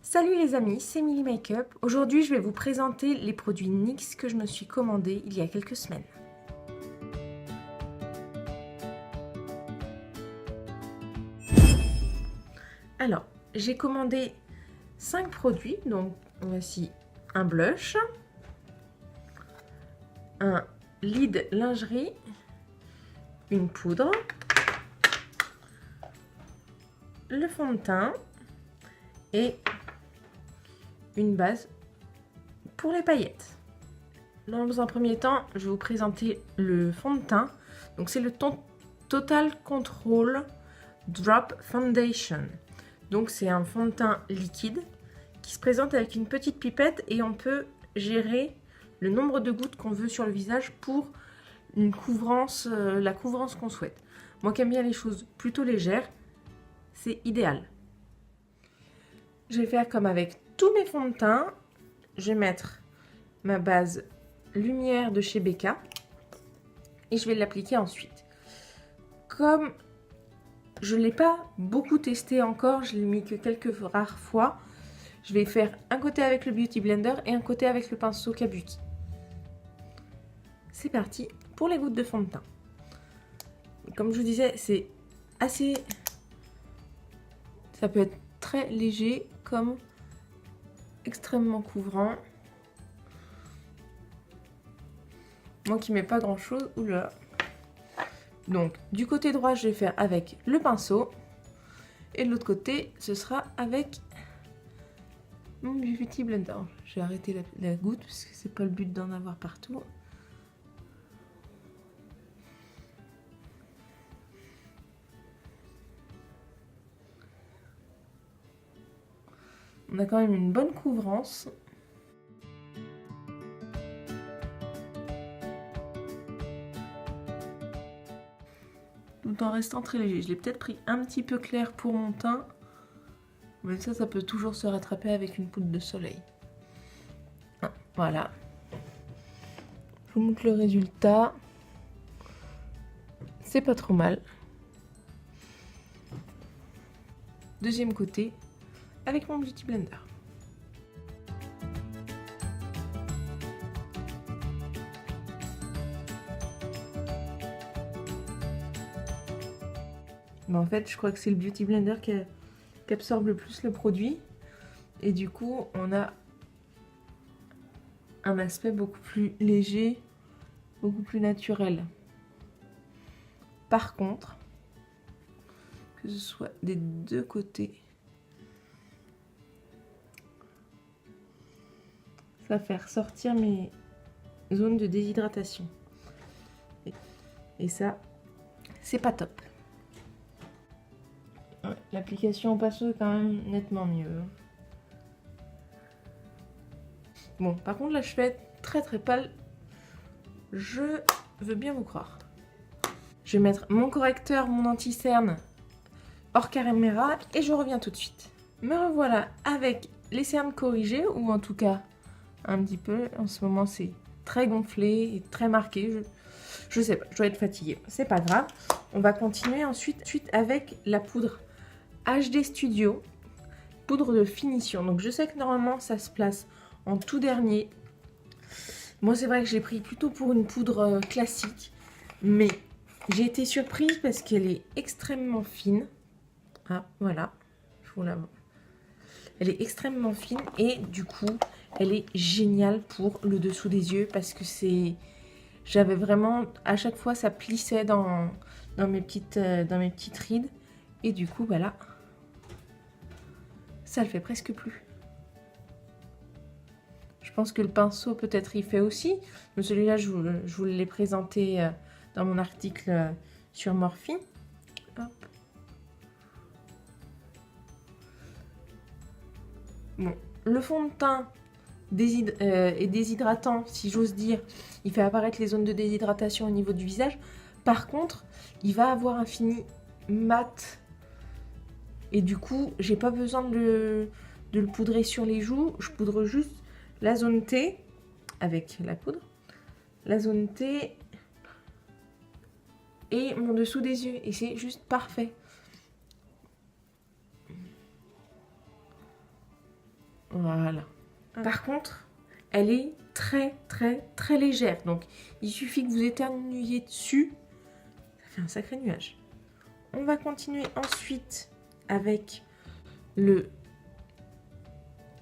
Salut les amis, c'est Milly Makeup. Aujourd'hui, je vais vous présenter les produits NYX que je me suis commandés il y a quelques semaines. Alors, j'ai commandé 5 produits. Donc, voici un blush, un lid lingerie, une poudre, le fond de teint et une base pour les paillettes. Dans un premier temps, je vais vous présenter le fond de teint. Donc c'est le Total Control Drop Foundation. Donc c'est un fond de teint liquide qui se présente avec une petite pipette et on peut gérer le nombre de gouttes qu'on veut sur le visage pour une couvrance, la couvrance qu'on souhaite. Moi qui aime bien les choses plutôt légères, c'est idéal. Je vais faire comme avec tous mes fonds de teint. Je vais mettre ma base lumière de chez Becca et je vais l'appliquer ensuite. Comme je ne l'ai pas beaucoup testé encore, je l'ai mis que quelques rares fois, je vais faire un côté avec le Beauty Blender et un côté avec le pinceau Kabuki. C'est parti pour les gouttes de fond de teint. Comme je vous disais, c'est assez... Ça peut être très léger comme extrêmement couvrant. Moi qui mets pas grand chose, oula. Donc du côté droit je vais faire avec le pinceau et de l'autre côté ce sera avec mon Beauty Blender. Je vais arrêter la goutte parce que c'est pas le but d'en avoir partout. On a quand même une bonne couvrance. Tout en restant très léger. Je l'ai peut-être pris un petit peu clair pour mon teint. Mais ça peut toujours se rattraper avec une poudre de soleil. Voilà. Je vous montre le résultat. C'est pas trop mal. Deuxième côté, avec mon Beauty Blender. Mais en fait, je crois que c'est le Beauty Blender qui absorbe le plus le produit. Et du coup, on a un aspect beaucoup plus léger, beaucoup plus naturel. Par contre, que ce soit des deux côtés, ça va faire sortir mes zones de déshydratation. Et ça, c'est pas top. Ouais, l'application au pinceau est quand même nettement mieux. Bon, par contre, là, je fais très pâle. Je veux bien vous croire. Je vais mettre mon correcteur, mon anti-cerne hors caméra et je reviens tout de suite. Me revoilà avec les cernes corrigées, ou en tout cas un petit peu. En ce moment, c'est très gonflé et très marqué. Je sais pas, je dois être fatiguée. C'est pas grave. On va continuer ensuite avec la poudre HD Studio, poudre de finition. Donc je sais que normalement ça se place en tout dernier. Moi c'est vrai que j'ai pris plutôt pour une poudre classique, mais j'ai été surprise parce qu'elle est extrêmement fine. Ah voilà, je vous la montre. Elle est extrêmement fine et du coup elle est géniale pour le dessous des yeux parce que c'est... J'avais vraiment... À chaque fois ça plissait dans mes petites rides et du coup voilà. Ça le fait presque plus. Je pense que le pinceau peut-être il fait aussi. Mais celui-là, je vous l'ai présenté dans mon article sur Morphine. Hop. Bon, le fond de teint est déshydratant, si j'ose dire. Il fait apparaître les zones de déshydratation au niveau du visage. Par contre, il va avoir un fini mat. Et du coup, j'ai pas besoin de le poudrer sur les joues. Je poudre juste la zone T avec la poudre. La zone T et mon dessous des yeux. Et c'est juste parfait. Voilà. Par contre, elle est très légère. Donc, il suffit que vous éternuiez dessus. Ça fait un sacré nuage. On va continuer ensuite avec le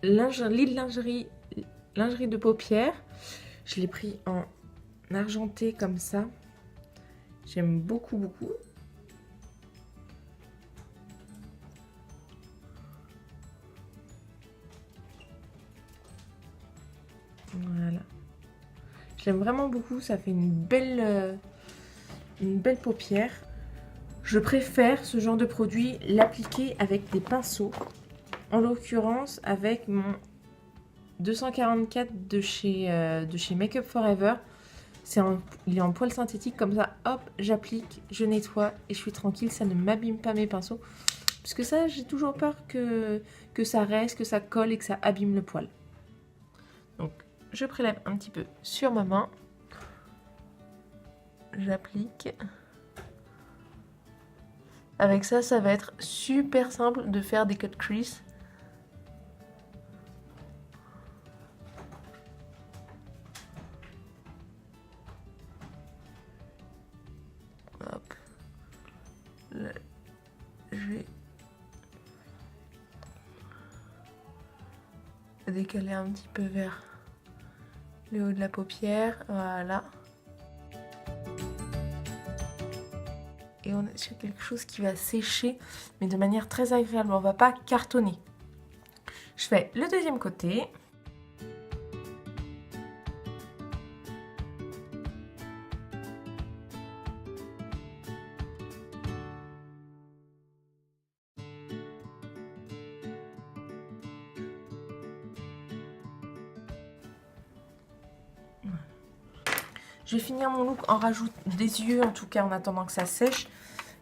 lit de lingerie de paupières. Je l'ai pris en argenté comme ça. J'aime beaucoup. Voilà. J'aime vraiment beaucoup. Ça fait une belle paupière. Je préfère ce genre de produit l'appliquer avec des pinceaux. En l'occurrence, avec mon 244 de chez Make Up Forever. Il est en poil synthétique, comme ça, hop, j'applique, je nettoie et je suis tranquille, ça ne m'abîme pas mes pinceaux. Parce que ça, j'ai toujours peur que ça reste, que ça colle et que ça abîme le poil. Donc, je prélève un petit peu sur ma main. J'applique. Avec ça, ça va être super simple de faire des cut crease. Hop. Là, je vais décaler un petit peu vers le haut de la paupière. Voilà. Et on est sur quelque chose qui va sécher, mais de manière très agréable. On ne va pas cartonner. Je fais le deuxième côté. Je vais finir mon look en rajoutant des yeux, en tout cas en attendant que ça sèche.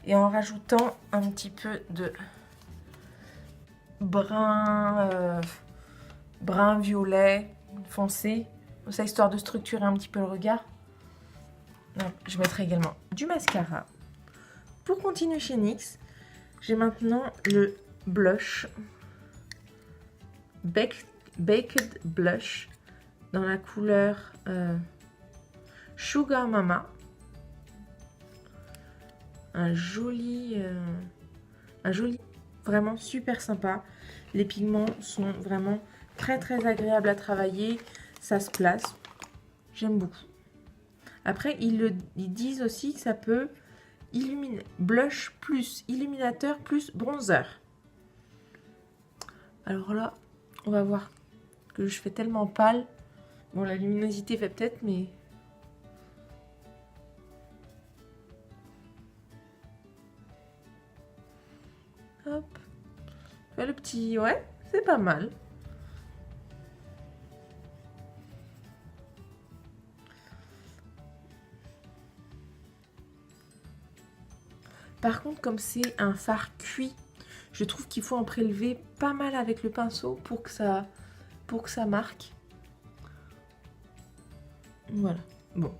Et en rajoutant un petit peu de brun violet foncé. Ça, histoire de structurer un petit peu le regard. Je mettrai également du mascara. Pour continuer chez NYX, j'ai maintenant le blush. Baked Blush dans la couleur Sugar Mama. Un joli, vraiment super sympa. Les pigments sont vraiment très agréables à travailler. Ça se place. J'aime beaucoup. Après, ils disent aussi que ça peut illuminer. Blush plus illuminateur plus bronzer. Alors là, on va voir que je fais tellement pâle. Bon, la luminosité fait peut-être, mais... Hop. Fais le petit... Ouais, c'est pas mal. Par contre, comme c'est un fard cuit, je trouve qu'il faut en prélever pas mal avec le pinceau pour que ça marque. Voilà. Bon,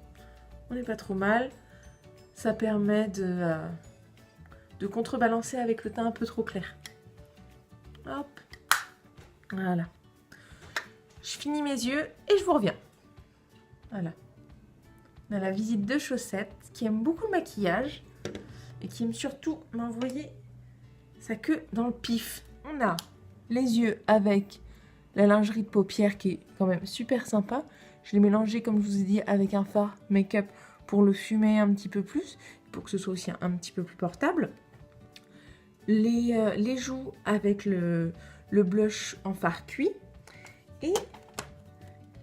on n'est pas trop mal. Ça permet de contrebalancer avec le teint un peu trop clair. Hop. Voilà. Je finis mes yeux et je vous reviens. Voilà. On a la visite de Chaussette qui aime beaucoup le maquillage et qui aime surtout m'envoyer sa queue dans le pif. On a les yeux avec la lingerie de paupières qui est quand même super sympa. Je l'ai mélangé, comme je vous ai dit, avec un fard make-up pour le fumer un petit peu plus, pour que ce soit aussi un petit peu plus portable. Les joues avec le blush en fard cuit. Et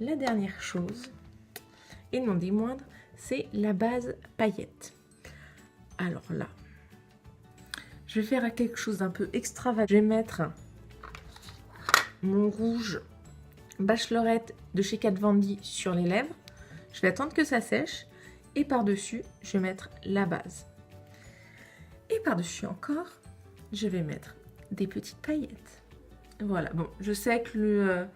la dernière chose, et non des moindres, c'est la base paillettes. Alors là, je vais faire quelque chose d'un peu extravagant. Je vais mettre mon rouge Bachelorette de chez Kat Von D sur les lèvres. Je vais attendre que ça sèche. Et par-dessus, je vais mettre la base. Et par-dessus encore, je vais mettre des petites paillettes. Voilà, bon, je sais que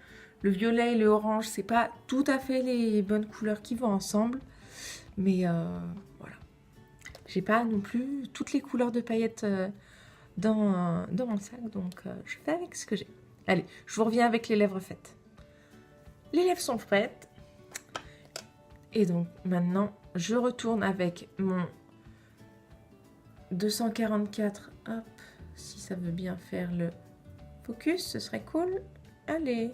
le violet et le orange, c'est pas tout à fait les bonnes couleurs qui vont ensemble. Mais voilà. J'ai pas non plus toutes les couleurs de paillettes dans mon sac. Donc, je fais avec ce que j'ai. Allez, je vous reviens avec les lèvres faites. Les lèvres sont prêtes. Et donc, maintenant, je retourne avec mon 244. Hop, si ça veut bien faire le focus, ce serait cool. Allez.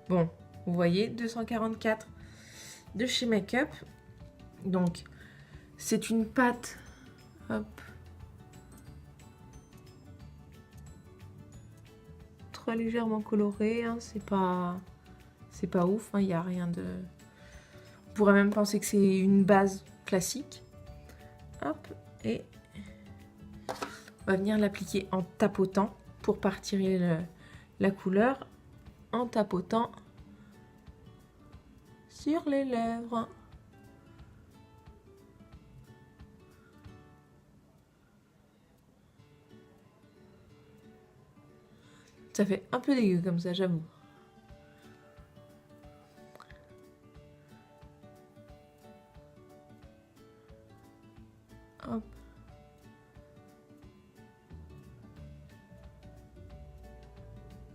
Bon, vous voyez, 244 de chez Make Up. Donc, c'est une pâte. Hop. Très légèrement colorée, hein, c'est pas ouf, il n'y a rien de... On pourrait même penser que c'est une base classique. Hop, et on va venir l'appliquer en tapotant pour partir la couleur, en tapotant sur les lèvres. Ça fait un peu dégueu comme ça, j'avoue. Hop.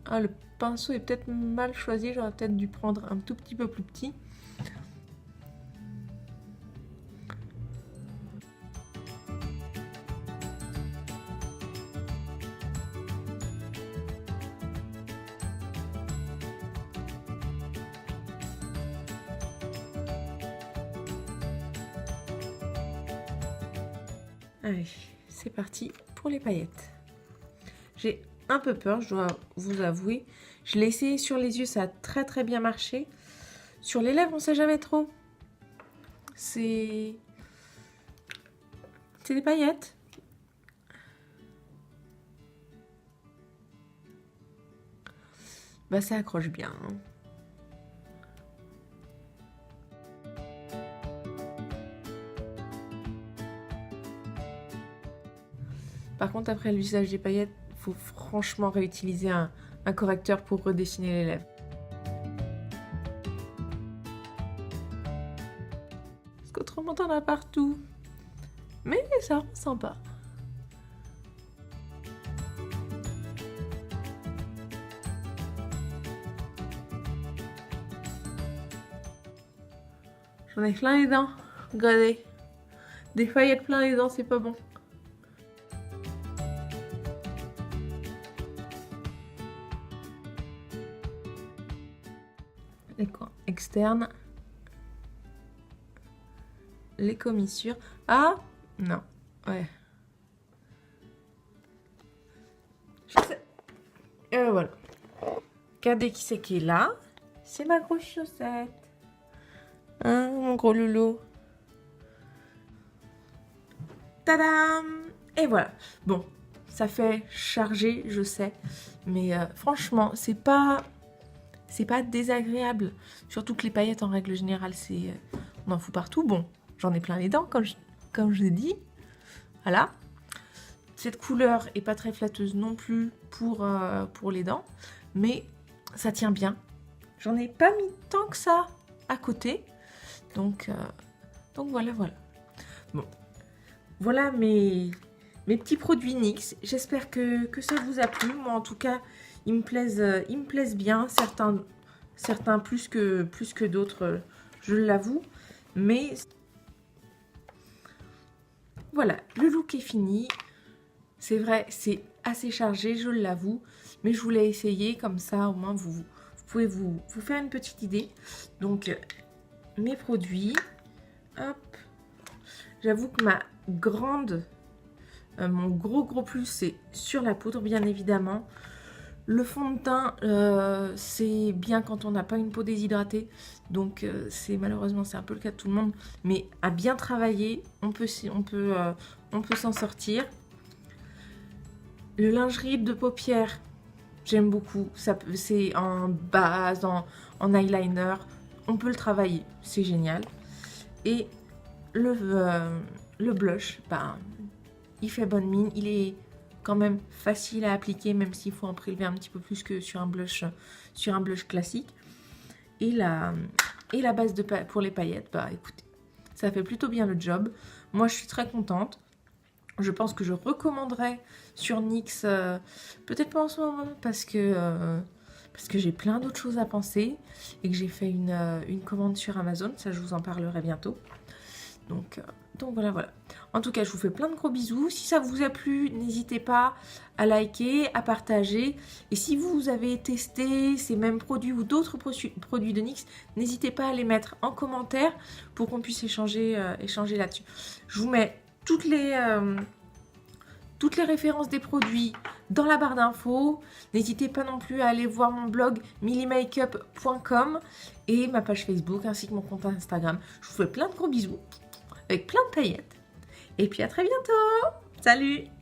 Ah, le pinceau est peut-être mal choisi, j'aurais peut-être dû prendre un tout petit peu plus petit. Allez, c'est parti pour les paillettes. J'ai un peu peur, je dois vous avouer. Je l'ai essayé sur les yeux, ça a très bien marché. Sur les lèvres, on sait jamais trop. C'est des paillettes. Bah ça accroche bien. Hein. Par contre, après l'usage des paillettes, il faut franchement réutiliser un correcteur pour redessiner les lèvres. Parce qu'autrement, t'en as partout. Mais ça rend sympa. J'en ai plein les dents. Regardez. Des paillettes plein les dents, c'est pas bon. Les coins externes, les commissures. Ah non, ouais. Je sais. Et voilà. Regardez qui c'est qui est là. C'est ma grosse chaussette. Hein, mon gros loulou. Tadam! Et voilà. Bon, ça fait charger, je sais. Mais franchement, c'est pas désagréable. Surtout que les paillettes, en règle générale, on en fout partout. Bon, j'en ai plein les dents, comme je l'ai dit. Voilà. Cette couleur est pas très flatteuse non plus pour les dents. Mais ça tient bien. J'en ai pas mis tant que ça à côté. Donc voilà. Bon. Voilà mes petits produits NYX. J'espère que ça vous a plu. Moi, en tout cas, ils me plaisent bien. Certains plus que d'autres, je l'avoue. Mais voilà, le look est fini. C'est vrai, c'est assez chargé, je l'avoue. Mais je voulais essayer, comme ça, au moins, vous pouvez vous faire une petite idée. Donc, mes produits. Hop. J'avoue que mon gros plus, c'est sur la poudre, bien évidemment. Le fond de teint, c'est bien quand on n'a pas une peau déshydratée. Donc, malheureusement, c'est un peu le cas de tout le monde. Mais à bien travailler, on peut s'en sortir. Le lingerie de paupières, j'aime beaucoup. C'est en base, en eyeliner. On peut le travailler, c'est génial. Et le blush, il fait bonne mine. Il est quand même facile à appliquer, même s'il faut en prélever un petit peu plus que sur un blush classique. Et la base pour les paillettes, écoutez, ça fait plutôt bien le job. Moi, je suis très contente. Je pense que je recommanderais sur NYX, peut-être pas en ce moment parce que j'ai plein d'autres choses à penser et que j'ai fait une commande sur Amazon, ça je vous en parlerai bientôt. Donc voilà. En tout cas, je vous fais plein de gros bisous. Si ça vous a plu, n'hésitez pas à liker, à partager. Et si vous avez testé ces mêmes produits ou d'autres produits de NYX, n'hésitez pas à les mettre en commentaire pour qu'on puisse échanger là-dessus. Je vous mets toutes les références des produits dans la barre d'infos. N'hésitez pas non plus à aller voir mon blog millimakeup.com et ma page Facebook ainsi que mon compte Instagram. Je vous fais plein de gros bisous avec plein de paillettes. Et puis à très bientôt. Salut!